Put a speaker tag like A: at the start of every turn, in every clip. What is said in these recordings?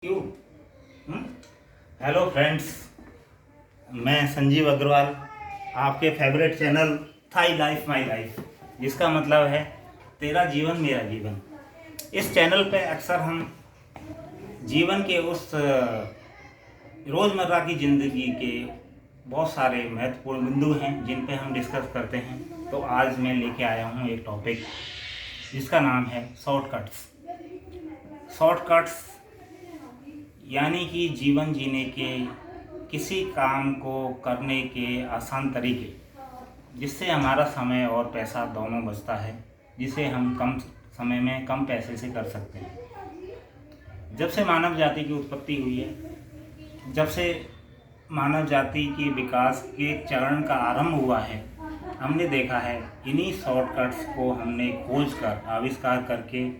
A: क्यों? Hello friends, मैं संजीव अग्रवाल, आपके favourite channel Thai life my life, जिसका मतलब है तेरा जीवन मेरा जीवन। इस चैनल पे अक्सर हम जीवन के उस रोज़मर्रा की ज़िंदगी के बहुत सारे महत्वपूर्ण बिंदु हैं जिन पे हम डिस्कस करते हैं। तो आज मैं लेके आया हूँ एक टॉपिक जिसका नाम है शॉर्टकट्स। शॉर्टकट्स यानी कि जीवन जीने के, किसी काम को करने के आसान तरीके, जिससे हमारा समय और पैसा दोनों बचता है, जिसे हम कम समय में कम पैसे से कर सकते हैं। जब से मानव जाति की उत्पत्ति हुई है, जब से मानव जाति के विकास के चरण का आरंभ हुआ है, हमने देखा है इन्हीं शॉर्टकट्स को हमने खोज कर आविष्कार करके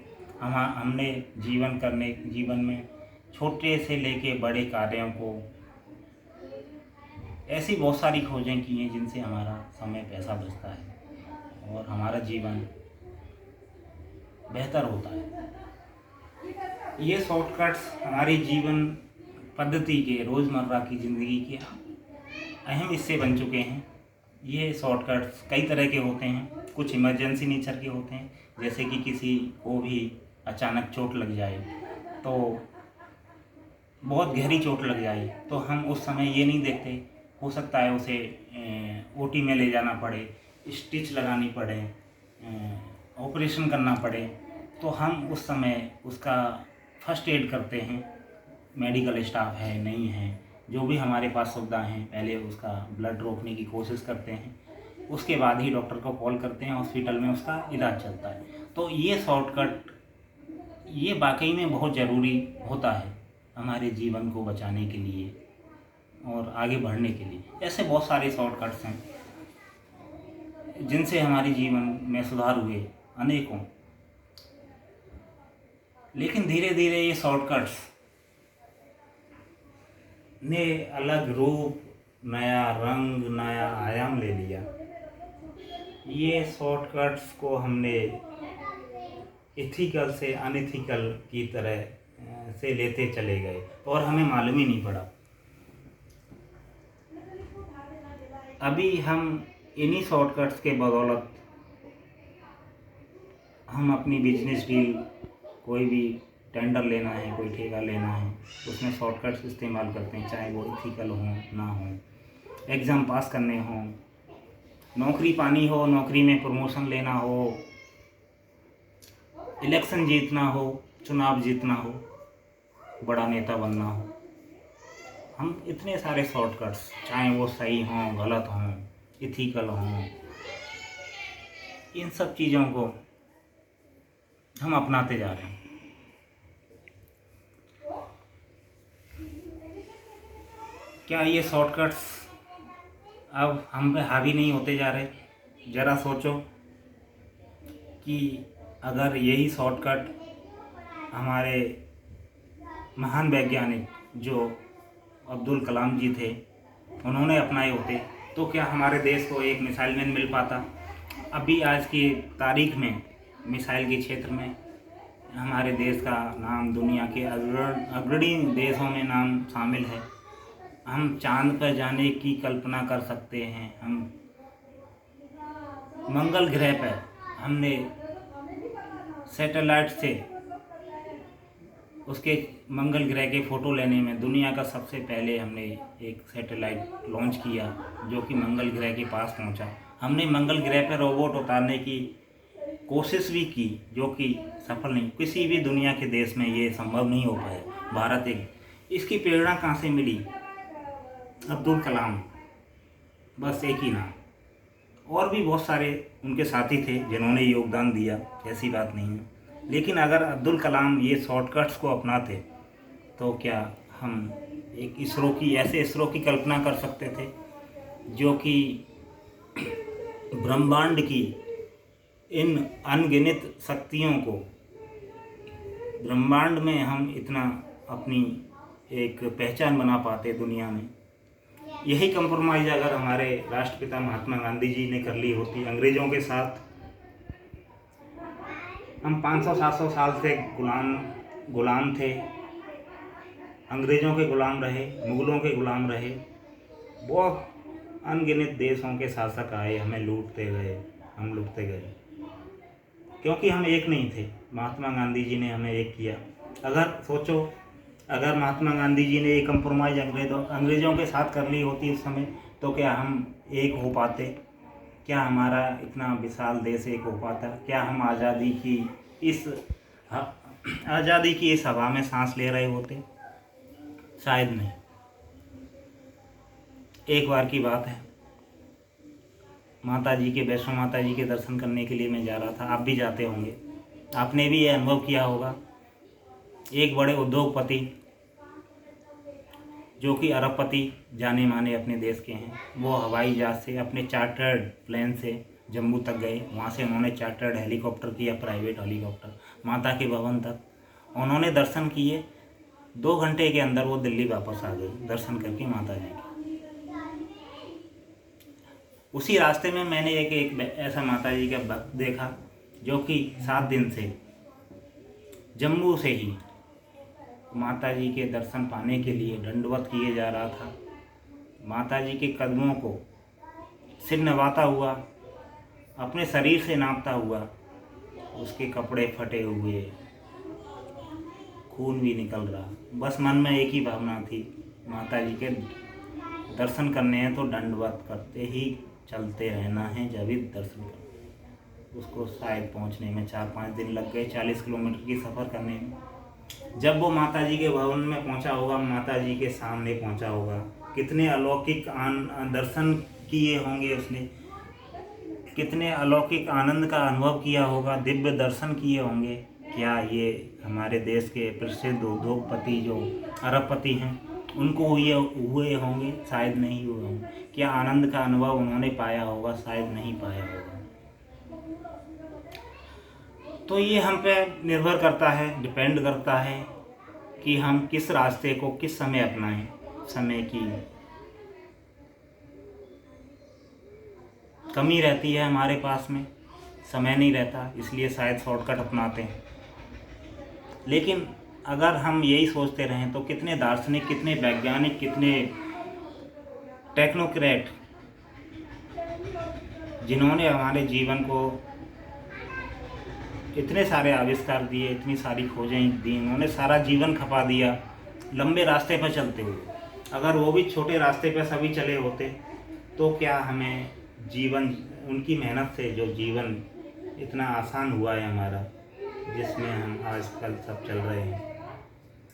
A: हमने जीवन में छोटे से लेके बड़े कार्यों को ऐसी बहुत सारी खोजें की हैं जिनसे हमारा समय पैसा बचता है और हमारा जीवन बेहतर होता है। ये शॉर्टकट्स हमारी जीवन पद्धति के, रोज़मर्रा की ज़िंदगी के अहम हिस्से बन चुके हैं। ये शॉर्टकट्स कई तरह के होते हैं। कुछ इमरजेंसी नेचर के होते हैं, जैसे कि किसी को भी अचानक चोट लग जाए, तो बहुत गहरी चोट लग जाए, तो हम उस समय ये नहीं देखते, हो सकता है उसे ओटी में ले जाना पड़े, स्टिच लगानी पड़े, ऑपरेशन करना पड़े, तो हम उस समय उसका फर्स्ट एड करते हैं। मेडिकल स्टाफ है, नहीं है, जो भी हमारे पास सुविधा हैं, पहले उसका ब्लड रोकने की कोशिश करते हैं, उसके बाद ही डॉक्टर को कॉल करते हैं, हॉस्पिटल में उसका इलाज चलता है। तो ये शॉर्टकट ये वाकई में बहुत ज़रूरी होता है हमारे जीवन को बचाने के लिए और आगे बढ़ने के लिए। ऐसे बहुत सारे शॉर्टकट्स हैं जिनसे हमारे जीवन में सुधार हुए अनेकों। लेकिन धीरे धीरे ये शॉर्टकट्स ने अलग रूप, नया रंग, नया आयाम ले लिया। ये शॉर्टकट्स को हमने इथिकल से अनइथिकल की तरह से लेते चले गए और हमें मालूम ही नहीं पड़ा। अभी हम इन्हीं शॉर्टकट्स के बदौलत हम अपनी बिजनेस डील, कोई भी टेंडर लेना है, कोई ठेका लेना है, उसमें शॉर्टकट्स इस्तेमाल करते हैं, चाहे वो इथिकल हो ना हो, एग्ज़ाम पास करने हो, नौकरी पानी हो, नौकरी में प्रमोशन लेना हो, इलेक्शन जीतना हो, चुनाव जीतना हो, बड़ा नेता बनना हो, हम इतने सारे शॉर्टकट्स, चाहे वो सही हों, गलत हों, इथिकल हों, इन सब चीज़ों को हम अपनाते जा रहे हैं। क्या ये शॉर्टकट्स अब हम पे हावी नहीं होते जा रहे? ज़रा सोचो कि अगर यही शॉर्टकट हमारे महान वैज्ञानिक जो अब्दुल कलाम जी थे, उन्होंने अपनाए होते, तो क्या हमारे देश को एक मिसाइल मैन मिल पाता? अभी आज की तारीख में मिसाइल के क्षेत्र में हमारे देश का नाम दुनिया के अग्रणी देशों में नाम शामिल है। हम चांद पर जाने की कल्पना कर सकते हैं। हम मंगल ग्रह पर हमने सैटेलाइट से उसके मंगल ग्रह के फ़ोटो लेने में दुनिया का सबसे पहले हमने एक सैटेलाइट लॉन्च किया जो कि मंगल ग्रह के पास पहुंचा। हमने मंगल ग्रह पर रोबोट उतारने की कोशिश भी की जो कि सफल नहीं। किसी भी दुनिया के देश में ये संभव नहीं हो पाया। भारत इसकी प्रेरणा कहाँ से मिली? अब्दुल कलाम, बस एक ही नाम। और भी बहुत सारे उनके साथी थे जिन्होंने योगदान दिया, ऐसी बात नहीं है। लेकिन अगर अब्दुल कलाम ये शॉर्टकट्स को अपनाते तो क्या हम एक ऐसे इसरो की कल्पना कर सकते थे जो कि ब्रह्मांड की इन अनगिनत शक्तियों को, ब्रह्मांड में हम इतना अपनी एक पहचान बना पाते दुनिया में। यही कंप्रोमाइज़ अगर हमारे राष्ट्रपिता महात्मा गांधी जी ने कर ली होती अंग्रेज़ों के साथ, हम 500-700 साल से गुलाम थे, अंग्रेज़ों के ग़ुलाम रहे, मुग़लों के ग़ुलाम रहे, बहुत अनगिनत देशों के शासक आए, हमें लूटते गए, हम लूटते गए, क्योंकि हम एक नहीं थे। महात्मा गांधी जी ने हमें एक किया। अगर सोचो, अगर महात्मा गांधी जी ने एक कंप्रोमाइज़ अंग्रेज़ों के साथ कर ली होती उस समय, तो क्या हम एक हो पाते? क्या हमारा इतना विशाल देश एक हो पाता? क्या हम आज़ादी की इस हवा में सांस ले रहे होते? शायद नहीं। एक बार की बात है, वैष्णो माता जी के दर्शन करने के लिए मैं जा रहा था। आप भी जाते होंगे, आपने भी ये अनुभव किया होगा। एक बड़े उद्योगपति, जो कि अरबपति जाने माने अपने देश के हैं, वो हवाई जहाज़ से अपने चार्टर्ड प्लेन से जम्मू तक गए। वहाँ से उन्होंने चार्टर्ड हेलीकॉप्टर किया, प्राइवेट हेलीकॉप्टर, माता के भवन तक उन्होंने दर्शन किए। 2 घंटे के अंदर वो दिल्ली वापस आ गए दर्शन करके माता जी के। उसी रास्ते में मैंने एक ऐसा माता जी का भक्त देखा, जो कि 7 दिन से जम्मू से ही माता जी के दर्शन पाने के लिए दंडवत किए जा रहा था। माता जी के कदमों को सिर नवाता हुआ, अपने शरीर से नापता हुआ, उसके कपड़े फटे हुए, खून भी निकल रहा। बस मन में एक ही भावना थी, माता जी के दर्शन करने हैं तो दंडवत करते ही चलते रहना है, जब भी दर्शन कर। उसको शायद पहुंचने में 4-5 दिन लग गए, 40 किलोमीटर की सफ़र करने में। जब वो माता जी के भवन में पहुंचा होगा, माता जी के सामने पहुंचा होगा, कितने अलौकिक दर्शन किए होंगे उसने, कितने अलौकिक आनंद का अनुभव किया होगा, दिव्य दर्शन किए होंगे। क्या ये हमारे देश के प्रसिद्ध उद्योगपति जो अरबपति हैं, उनको हुए होंगे? शायद नहीं हुए होंगे। क्या आनंद का अनुभव उन्होंने पाया होगा? शायद नहीं पाया होगा। तो ये हम पे निर्भर करता है, डिपेंड करता है कि हम किस रास्ते को किस समय अपनाएं। समय की कमी रहती है हमारे पास में, समय नहीं रहता, इसलिए शायद शॉर्टकट अपनाते हैं। लेकिन अगर हम यही सोचते रहें तो कितने दार्शनिक, कितने वैज्ञानिक, कितने टेक्नोक्रेट, जिन्होंने हमारे जीवन को इतने सारे आविष्कार दिए, इतनी सारी खोजें दी, उन्होंने सारा जीवन खपा दिया लंबे रास्ते पर चलते हुए। अगर वो भी छोटे रास्ते पर सभी चले होते, तो क्या हमें जीवन, उनकी मेहनत से जो जीवन इतना आसान हुआ है हमारा, जिसमें हम आजकल सब चल रहे हैं,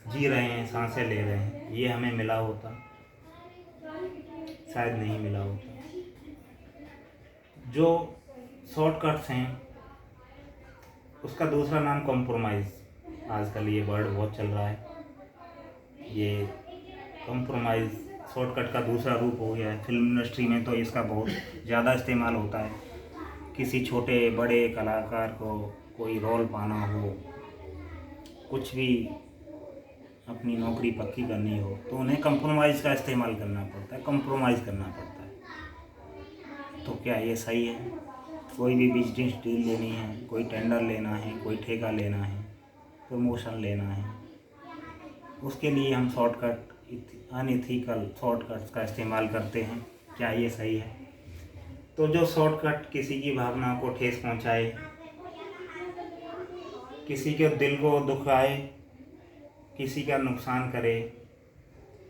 A: जी रहे हैं, सांसें ले रहे हैं, ये हमें मिला होता? शायद नहीं मिला होता। जो शॉर्टकट्स हैं, उसका दूसरा नाम कॉम्प्रोमाइज़। आजकल ये वर्ड बहुत चल रहा है। ये कॉम्प्रोमाइज़ शॉर्टकट का दूसरा रूप हो गया है। फिल्म इंडस्ट्री में तो इसका बहुत ज़्यादा इस्तेमाल होता है। किसी छोटे बड़े कलाकार को कोई रोल पाना हो, कुछ भी अपनी नौकरी पक्की करनी हो, तो उन्हें कॉम्प्रोमाइज़ का इस्तेमाल करना पड़ता है, कॉम्प्रोमाइज़ करना पड़ता है। तो क्या ये सही है? कोई भी बिजनेस डील लेनी है, कोई टेंडर लेना है, कोई ठेका लेना है, प्रमोशन लेना है, उसके लिए हम शॉर्टकट, अनएथिकल शॉर्टकट्स का इस्तेमाल करते हैं। क्या ये सही है? तो जो शॉर्टकट किसी की भावना को ठेस पहुंचाए, किसी के दिल को दुखाए, किसी का नुकसान करे,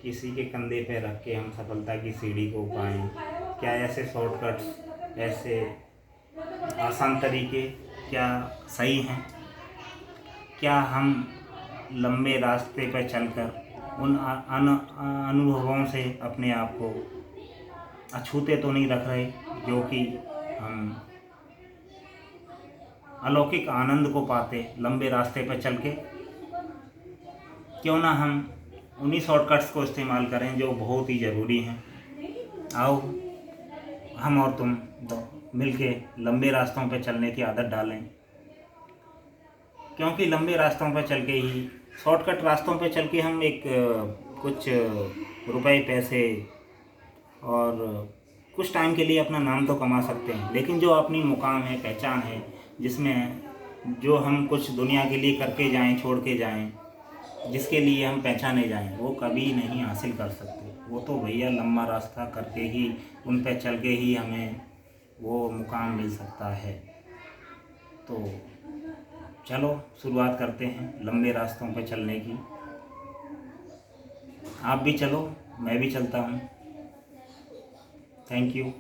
A: किसी के कंधे पे रख के हम सफलता की सीढ़ी को पाएं, क्या ऐसे शॉर्टकट्स, ऐसे आसान तरीके क्या सही हैं? क्या हम लंबे रास्ते पर चलकर उन अनुभवों से अपने आप को अछूते तो नहीं रख रहे, जो कि हम अलौकिक आनंद को पाते लंबे रास्ते पर चल के? क्यों ना हम उन्हीं शॉर्टकट्स को इस्तेमाल करें जो बहुत ही ज़रूरी हैं। आओ हम और तुम मिलके लंबे रास्तों पर चलने की आदत डालें, क्योंकि लंबे रास्तों पर चल के ही, शॉर्टकट रास्तों पर चल के हम एक कुछ रुपए, पैसे और कुछ टाइम के लिए अपना नाम तो कमा सकते हैं, लेकिन जो अपनी मुकाम है, पहचान है, जिसमें जो हम कुछ दुनिया के लिए करके जाएं, छोड़ के जाएं, जिसके लिए हम पहचाने जाएं, वो कभी नहीं हासिल कर सकते। वो तो भैया लंबा रास्ता करके ही, उन पे चल के ही हमें वो मुकाम मिल सकता है। तो चलो शुरुआत करते हैं लंबे रास्तों पे चलने की। आप भी चलो, मैं भी चलता हूँ। Thank you.